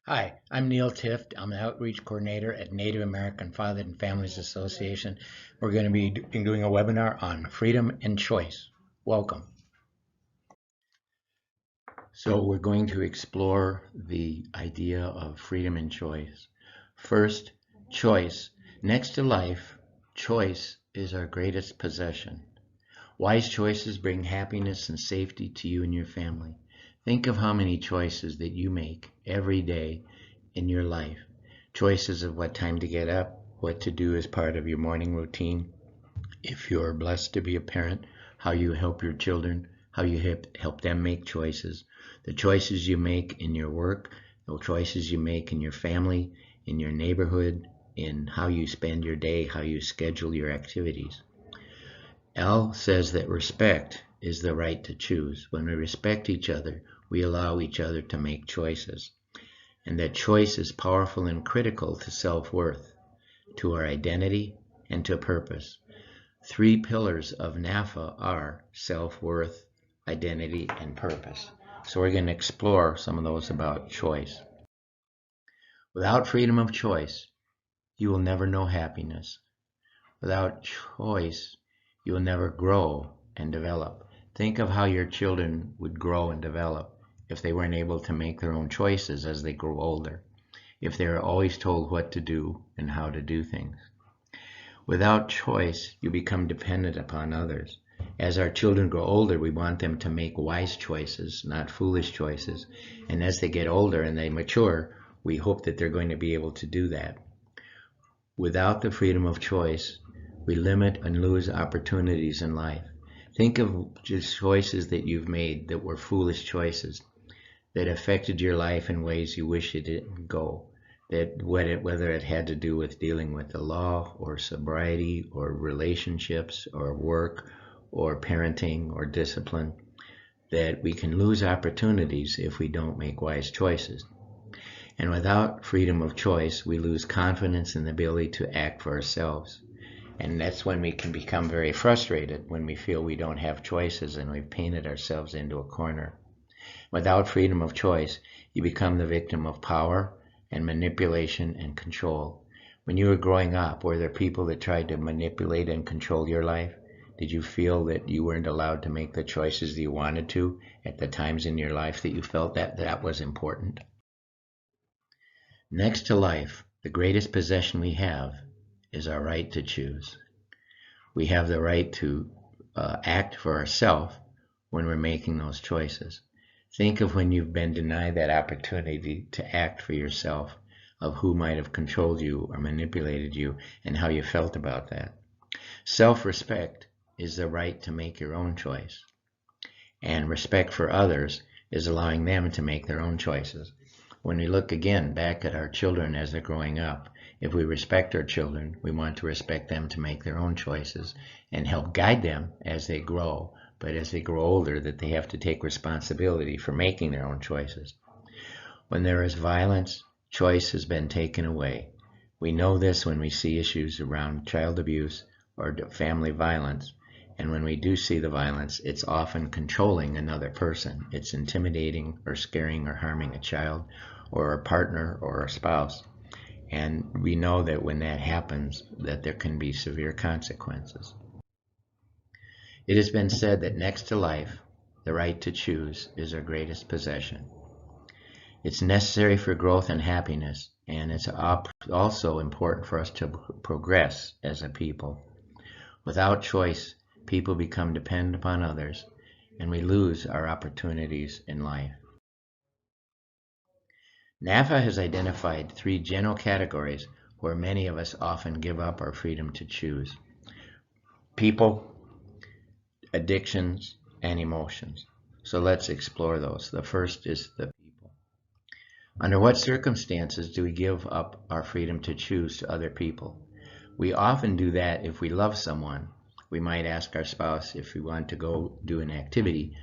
Hi, I'm Neil Tift. I'm the Outreach Coordinator at Native American Fathers and Families Association. We're going to be doing a webinar on freedom and choice. Welcome. So we're going to explore the idea of freedom and choice. First, choice. Next to life, choice is our greatest possession. Wise choices bring happiness and safety to you and your family. Think of how many choices that you make every day in your life. Choices of what time to get up, what to do as part of your morning routine. If you're blessed to be a parent, how you help your children, how you help them make choices. The choices you make in your work, the choices you make in your family, in your neighborhood, in how you spend your day, how you schedule your activities. Al says that respect is the right to choose. When we respect each other, we allow each other to make choices. And that choice is powerful and critical to self-worth, to our identity, and to purpose. 3 pillars of NAFFA are self-worth, identity, and purpose. So we're going to explore some of those about choice. Without freedom of choice, you will never know happiness. Without choice, you will never grow and develop. Think of how your children would grow and develop if they weren't able to make their own choices as they grow older, if they were always told what to do and how to do things. Without choice, you become dependent upon others. As our children grow older, we want them to make wise choices, not foolish choices. And as they get older and they mature, we hope that they're going to be able to do that. Without the freedom of choice, we limit and lose opportunities in life. Think of just choices that you've made that were foolish choices, that affected your life in ways you wish it didn't go. That whether it had to do with dealing with the law or sobriety or relationships or work or parenting or discipline, that we can lose opportunities if we don't make wise choices. And without freedom of choice, we lose confidence in the ability to act for ourselves. And that's when we can become very frustrated, when we feel we don't have choices and we've painted ourselves into a corner. Without freedom of choice, you become the victim of power and manipulation and control. When you were growing up, were there people that tried to manipulate and control your life? Did you feel that you weren't allowed to make the choices that you wanted to at the times in your life that you felt that was important? Next to life, the greatest possession we have is our right to choose. We have the right to act for ourselves when we're making those choices. Think of when you've been denied that opportunity to act for yourself, of who might have controlled you or manipulated you and how you felt about that. Self-respect is the right to make your own choice. And respect for others is allowing them to make their own choices. When we look again back at our children as they're growing up, if we respect our children, we want to respect them to make their own choices and help guide them as they grow. But as they grow older, that they have to take responsibility for making their own choices. When there is violence, choice has been taken away. We know this when we see issues around child abuse or family violence. And when we do see the violence, it's often controlling another person. It's intimidating or scaring or harming a child or a partner or a spouse. And we know that when that happens, that there can be severe consequences. It has been said that next to life, the right to choose is our greatest possession. It's necessary for growth and happiness, and it's also important for us to progress as a people. Without choice, people become dependent upon others, and we lose our opportunities in life. NAFFA has identified 3 general categories where many of us often give up our freedom to choose: people, addictions, and emotions. So let's explore those. The first is the people. Under what circumstances do we give up our freedom to choose to other people? We often do that if we love someone. We might ask our spouse if we want to go do an activity.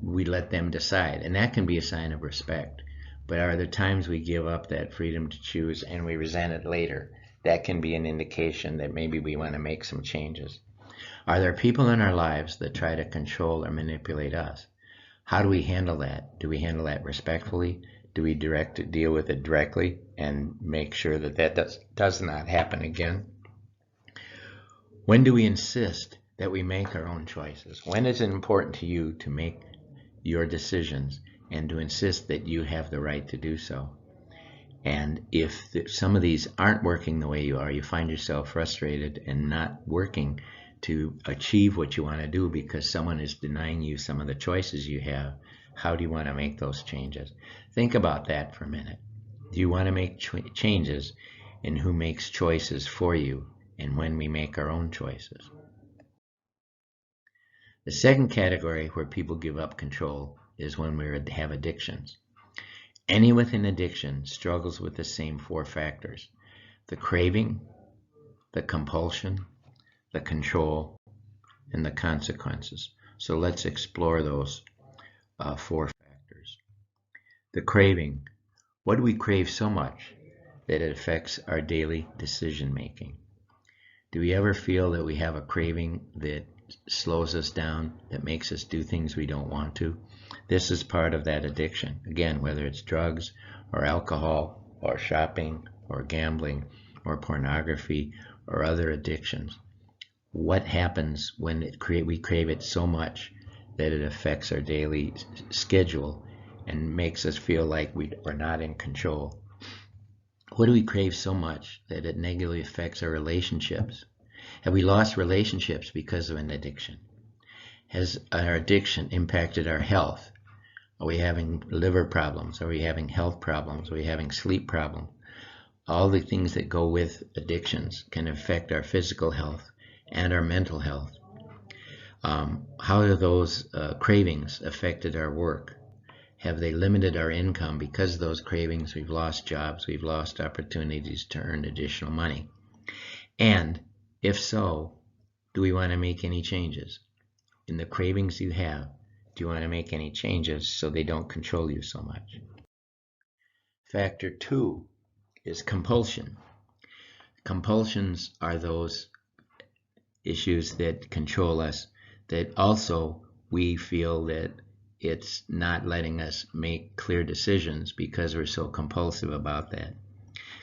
We let them decide, and that can be a sign of respect. But are there times we give up that freedom to choose and we resent it later? That can be an indication that maybe we want to make some changes. Are there people in our lives that try to control or manipulate us? How do we handle that? Do we handle that respectfully? Do we deal with it directly and make sure that does not happen again? When do we insist that we make our own choices? When is it important to you to make your decisions and to insist that you have the right to do so? And if some of these aren't working the way you find yourself frustrated and not working to achieve what you want to do because someone is denying you some of the choices you have, how do you want to make those changes? Think about that for a minute. Do you want to make changes in who makes choices for you and when we make our own choices? The second category where people give up control is when we have addictions. Anyone with an addiction struggles with the same four factors: the craving, the compulsion, the control, and the consequences. So let's explore those four factors. The craving. What do we crave so much that it affects our daily decision making? Do we ever feel that we have a craving that slows us down, that makes us do things we don't want to? This is part of that addiction. Again, whether it's drugs or alcohol or shopping or gambling or pornography or other addictions. What happens when we crave it so much that it affects our daily schedule and makes us feel like we're not in control? What do we crave so much that it negatively affects our relationships? Have we lost relationships because of an addiction? Has our addiction impacted our health? Are we having liver problems? Are we having health problems? Are we having sleep problems? All the things that go with addictions can affect our physical health and our mental health. How have those cravings affected our work? Have they limited our income? Because of those cravings, we've lost jobs, we've lost opportunities to earn additional money. And if so, do we want to make any changes? In the cravings you have, do you want to make any changes so they don't control you so much? Factor 2 is compulsion. Compulsions are those issues that control us, that also we feel that it's not letting us make clear decisions because we're so compulsive about that.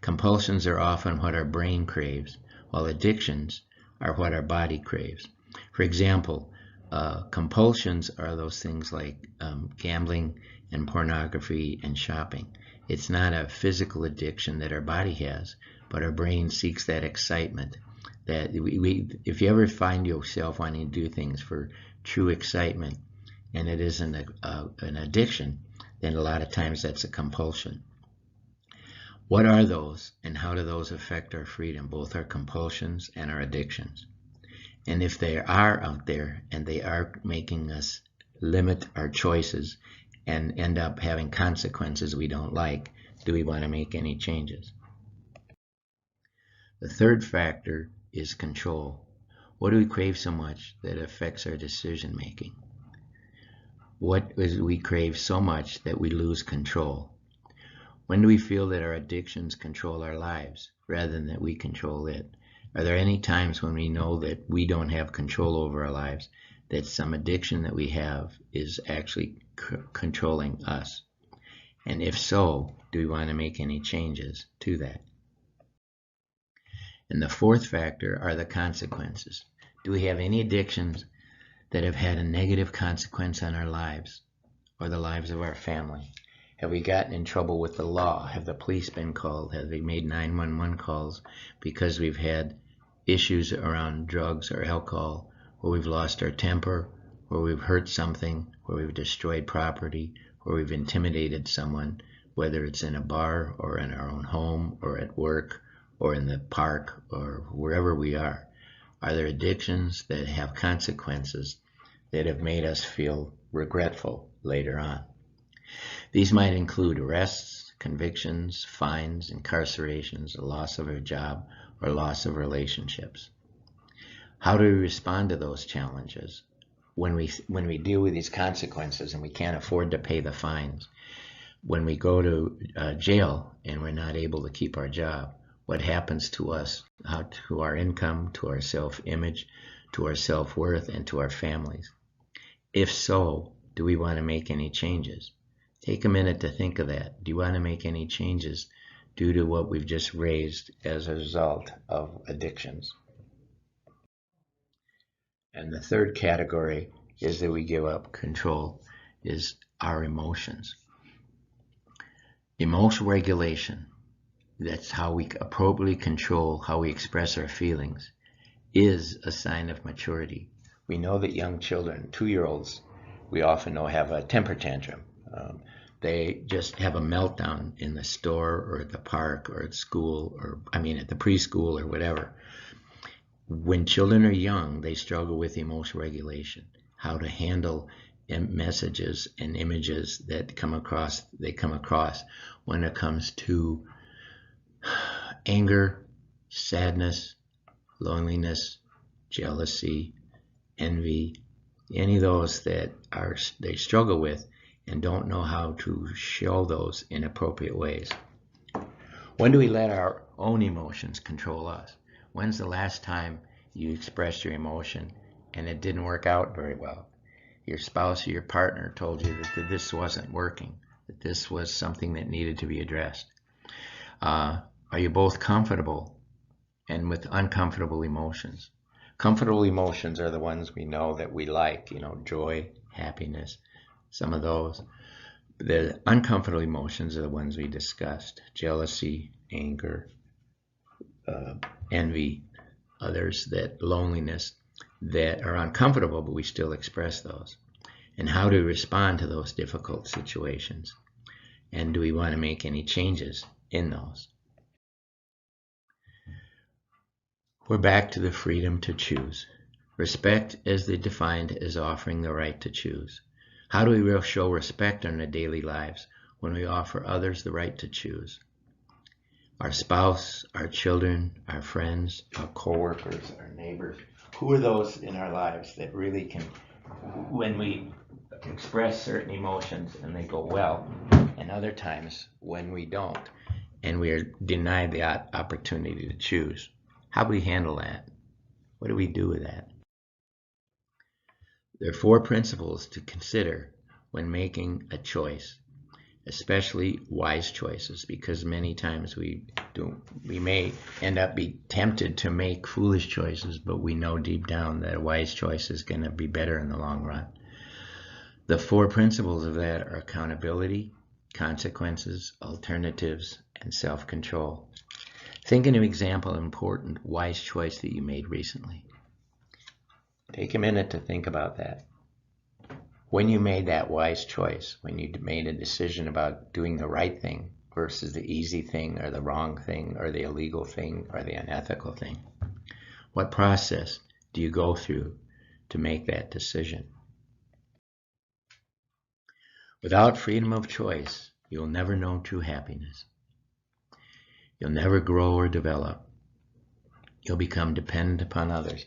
Compulsions are often what our brain craves, while addictions are what our body craves. For example, compulsions are those things like gambling and pornography and shopping. It's not a physical addiction that our body has, but our brain seeks that excitement. That if you ever find yourself wanting to do things for true excitement, and it isn't an addiction, then a lot of times that's a compulsion. What are those, and how do those affect our freedom, both our compulsions and our addictions? And if they are out there and they are making us limit our choices and end up having consequences we don't like, do we want to make any changes? The third factor is control. What do we crave so much that it affects our decision making? What is we crave so much that we lose control? When do we feel that our addictions control our lives rather than that we control it? Are there any times when we know that we don't have control over our lives, that some addiction that we have is actually controlling us? And if so, do we want to make any changes to that? And the fourth factor are the consequences. Do we have any addictions that have had a negative consequence on our lives or the lives of our family? Have we gotten in trouble with the law? Have the police been called? Have they made 911 calls because we've had issues around drugs or alcohol, or we've lost our temper, or we've hurt something, or we've destroyed property, or we've intimidated someone, whether it's in a bar or in our own home or at work or in the park or wherever we are? Are there addictions that have consequences that have made us feel regretful later on? These might include arrests, convictions, fines, incarcerations, a loss of a job, or loss of relationships. How do we respond to those challenges when we deal with these consequences and we can't afford to pay the fines? When we go to jail and we're not able to keep our job, what happens to us, to our income, to our self-image, to our self-worth, and to our families? If so, do we want to make any changes? Take a minute to think of that. Do you want to make any changes due to what we've just raised as a result of addictions? And the third category is that we give up control, is our emotions. Emotional regulation, that's how we appropriately control how we express our feelings, is a sign of maturity. We know that young children, 2-year-olds, we often know have a temper tantrum. They just have a meltdown in the store or at the park or at school, or at the preschool or whatever. When children are young, they struggle with emotional regulation, how to handle messages and images that they come across when it comes to anger, sadness, loneliness, jealousy, envy, any of those that they struggle with and don't know how to show those in appropriate ways. When do we let our own emotions control us? When's the last time you expressed your emotion and it didn't work out very well? Your spouse or your partner told you that this wasn't working, that this was something that needed to be addressed. Are you both comfortable and with uncomfortable emotions? Comfortable emotions are the ones we know that we like, joy, happiness, some of those. The uncomfortable emotions are the ones we discussed: jealousy, anger, envy, others, that loneliness, that are uncomfortable, but we still express those. And how to respond to those difficult situations. And do we want to make any changes in those? We're back to the freedom to choose. Respect is defined as offering the right to choose. How do we show respect in our daily lives when we offer others the right to choose? Our spouse, our children, our friends, our coworkers, our neighbors. Who are those in our lives that really can, when we express certain emotions and they go well, and other times when we don't and we are denied the opportunity to choose? How do we handle that? What do we do with that? There are 4 principles to consider when making a choice, especially wise choices, because many times we may end up be tempted to make foolish choices, but we know deep down that a wise choice is going to be better in the long run. The 4 principles of that are accountability, consequences, alternatives, and self-control. Think of an example of an important wise choice that you made recently. Take a minute to think about that. When you made that wise choice, when you made a decision about doing the right thing versus the easy thing or the wrong thing or the illegal thing or the unethical thing, what process do you go through to make that decision? Without freedom of choice, you'll never know true happiness. You'll never grow or develop. You'll become dependent upon others.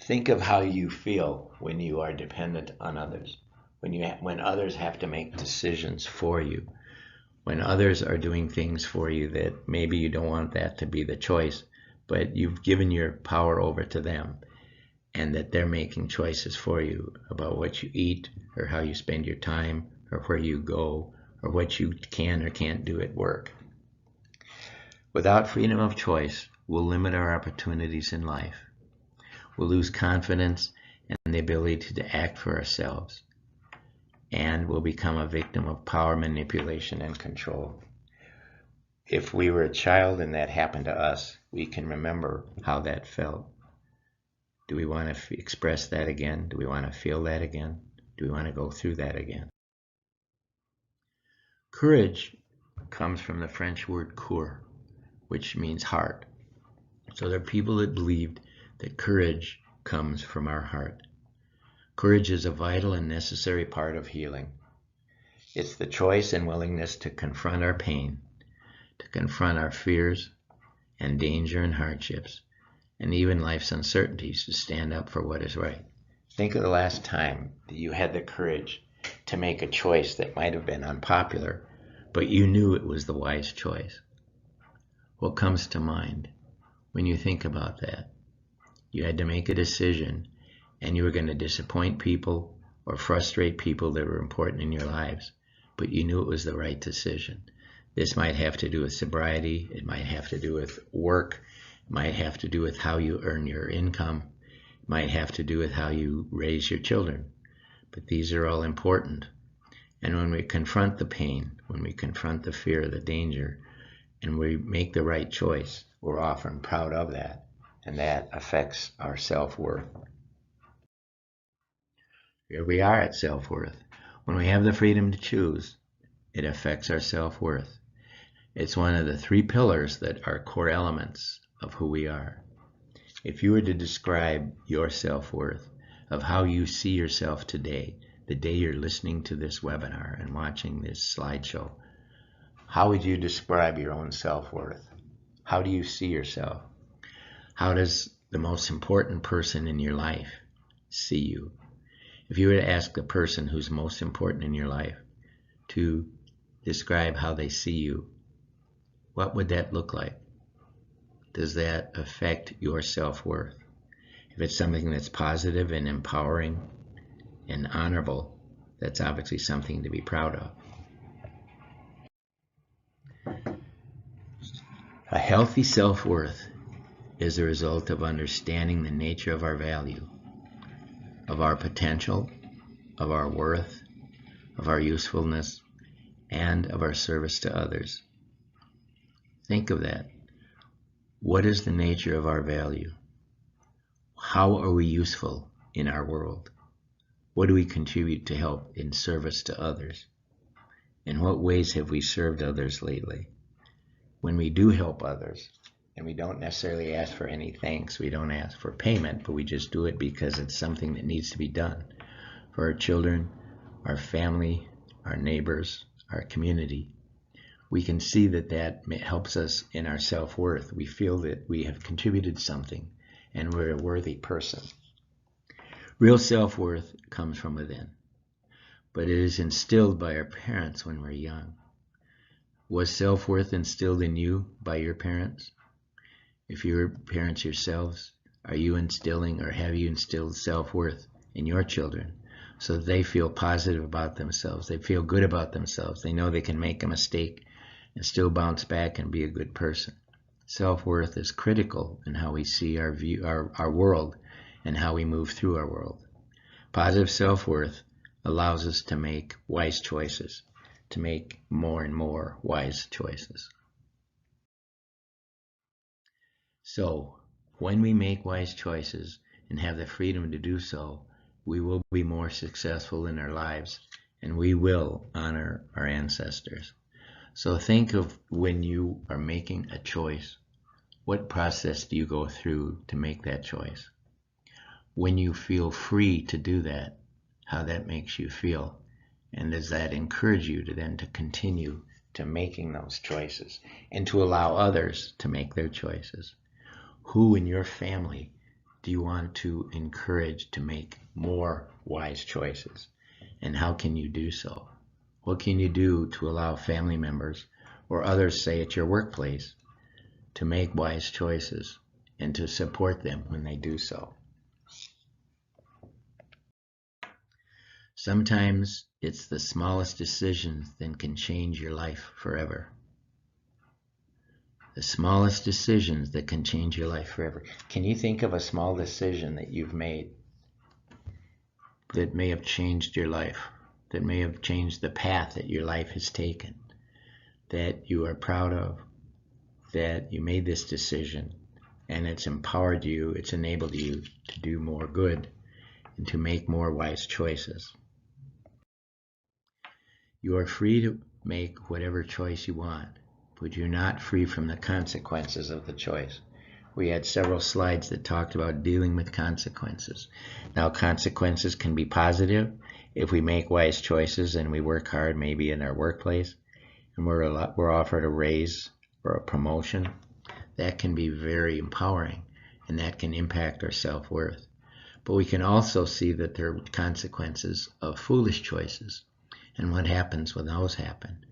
Think of how you feel when you are dependent on others, when others have to make decisions for you, when others are doing things for you that maybe you don't want that to be the choice, but you've given your power over to them, and that they're making choices for you about what you eat or how you spend your time or where you go or what you can or can't do at work. Without freedom of choice, we'll limit our opportunities in life. We'll lose confidence and the ability to act for ourselves. And we'll become a victim of power manipulation and control. If we were a child and that happened to us, we can remember how that felt. Do we want to express that again? Do we want to feel that again? Do we want to go through that again? Courage comes from the French word coeur, which means heart. So there are people that believed that courage comes from our heart. Courage is a vital and necessary part of healing. It's the choice and willingness to confront our pain, to confront our fears and danger and hardships, and even life's uncertainties, to stand up for what is right. Think of the last time that you had the courage to make a choice that might have been unpopular, but you knew it was the wise choice. What comes to mind when you think about that? You had to make a decision, and you were going to disappoint people or frustrate people that were important in your lives, but you knew it was the right decision. This might have to do with sobriety. It might have to do with work. It might have to do with how you earn your income. It might have to do with how you raise your children. But these are all important. And when we confront the pain, when we confront the fear, the danger, and we make the right choice, we're often proud of that, and that affects our self-worth. Here we are at self-worth. When we have the freedom to choose, it affects our self-worth. It's one of the three pillars that are core elements of who we are. If you were to describe your self-worth, of how you see yourself today, the day you're listening to this webinar and watching this slideshow, how would you describe your own self-worth? How do you see yourself? How does the most important person in your life see you? If you were to ask the person who's most important in your life to describe how they see you, what would that look like? Does that affect your self-worth? If it's something that's positive and empowering and honorable, that's obviously something to be proud of. A healthy self-worth is a result of understanding the nature of our value, of our potential, of our worth, of our usefulness, and of our service to others. Think of that. What is the nature of our value? How are we useful in our world? What do we contribute to help in service to others? In what ways have we served others lately? When we do help others, and we don't necessarily ask for any thanks, we don't ask for payment, but we just do it because it's something that needs to be done for our children, our family, our neighbors, our community, we can see that that helps us in our self-worth. We feel that we have contributed something and we're a worthy person. Real self-worth comes from within, but it is instilled by our parents when we're young. Was self-worth instilled in you by your parents? If you're parents yourselves, are you instilling or have you instilled self-worth in your children so that they feel positive about themselves, they feel good about themselves, they know they can make a mistake and still bounce back and be a good person? Self-worth is critical in how we see our world and how we move through our world. Positive self-worth allows us to make wise choices, to make more and more wise choices. So, when we make wise choices and have the freedom to do so, we will be more successful in our lives and we will honor our ancestors. So think of when you are making a choice, what process do you go through to make that choice? When you feel free to do that, how that makes you feel, and does that encourage you to then to continue to making those choices and to allow others to make their choices? Who in your family do you want to encourage to make more wise choices, and how can you do so? What can you do to allow family members or others, say at your workplace, to make wise choices and to support them when they do so? Sometimes it's the smallest decisions that can change your life forever. The smallest decisions that can change your life forever. Can you think of a small decision that you've made that may have changed your life, that may have changed the path that your life has taken, that you are proud of, that you made this decision and it's empowered you, it's enabled you to do more good and to make more wise choices? You are free to make whatever choice you want, but you're not free from the consequences of the choice. We had several slides that talked about dealing with consequences. Now, consequences can be positive if we make wise choices and we work hard, maybe in our workplace, and we're offered a raise or a promotion. That can be very empowering, and that can impact our self-worth. But we can also see that there are consequences of foolish choices and what happens when those happen.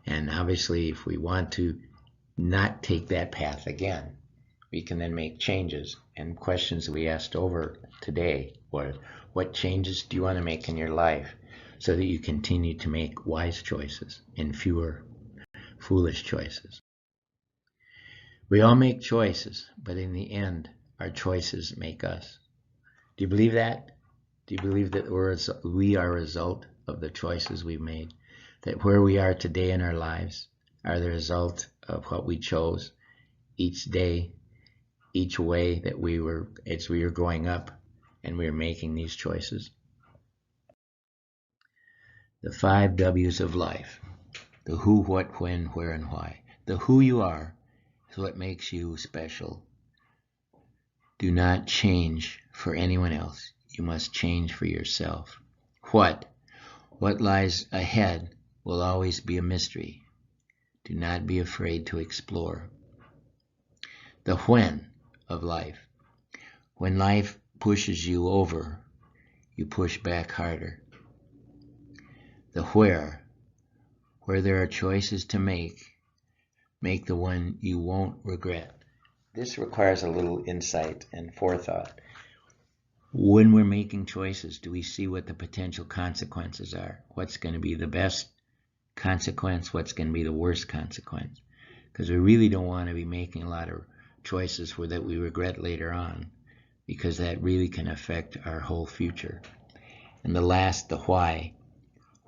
And obviously, if we want to not take that path again, we can then make changes. And questions that we asked over today were, what changes do you want to make in your life so that you continue to make wise choices and fewer foolish choices. We all make choices, but in the end, our choices make us. Do you believe that? Do you believe that we are a result of the choices we've made? That where we are today in our lives are the result of what we chose each day, each way that as we were growing up and we were making these choices? The 5 W's of life. The who, what, when, where, and why. The who you are is what makes you special. Do not change for anyone else. You must change for yourself. What lies ahead will always be a mystery. Do not be afraid to explore. The when of life. When life pushes you over, you push back harder. The where there are choices to make the one you won't regret. This requires a little insight and forethought. When we're making choices, do we see what the potential consequences are? What's going to be the best consequence? What's going to be the worst consequence? Because we really don't want to be making a lot of choices that we regret later on, because that really can affect our whole future. And the last, the why.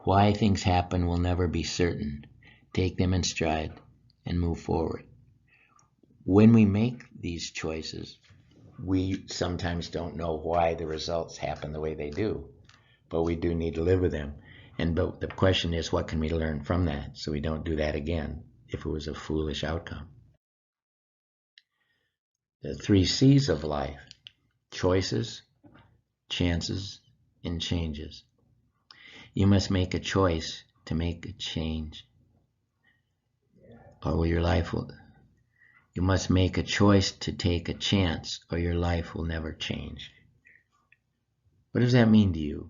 Why things happen will never be certain. Take them in stride and move forward. When we make these choices, we sometimes don't know why the results happen the way they do, but we do need to live with them. But the question is, what can we learn from that so we don't do that again if it was a foolish outcome? The 3 C's of life: choices, chances, and changes. You must make a choice to make a change, or your life will. You must make a choice to take a chance, or your life will never change. What does that mean to you?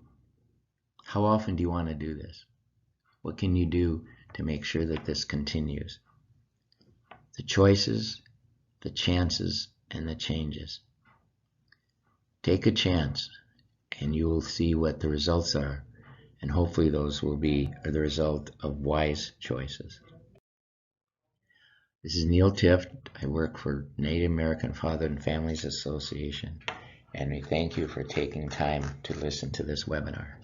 How often do you want to do this? What can you do to make sure that this continues? The choices, the chances, and the changes. Take a chance, and you will see what the results are, and hopefully those will be the result of wise choices. This is Neil Tift. I work for Native American Father and Families Association, and we thank you for taking time to listen to this webinar.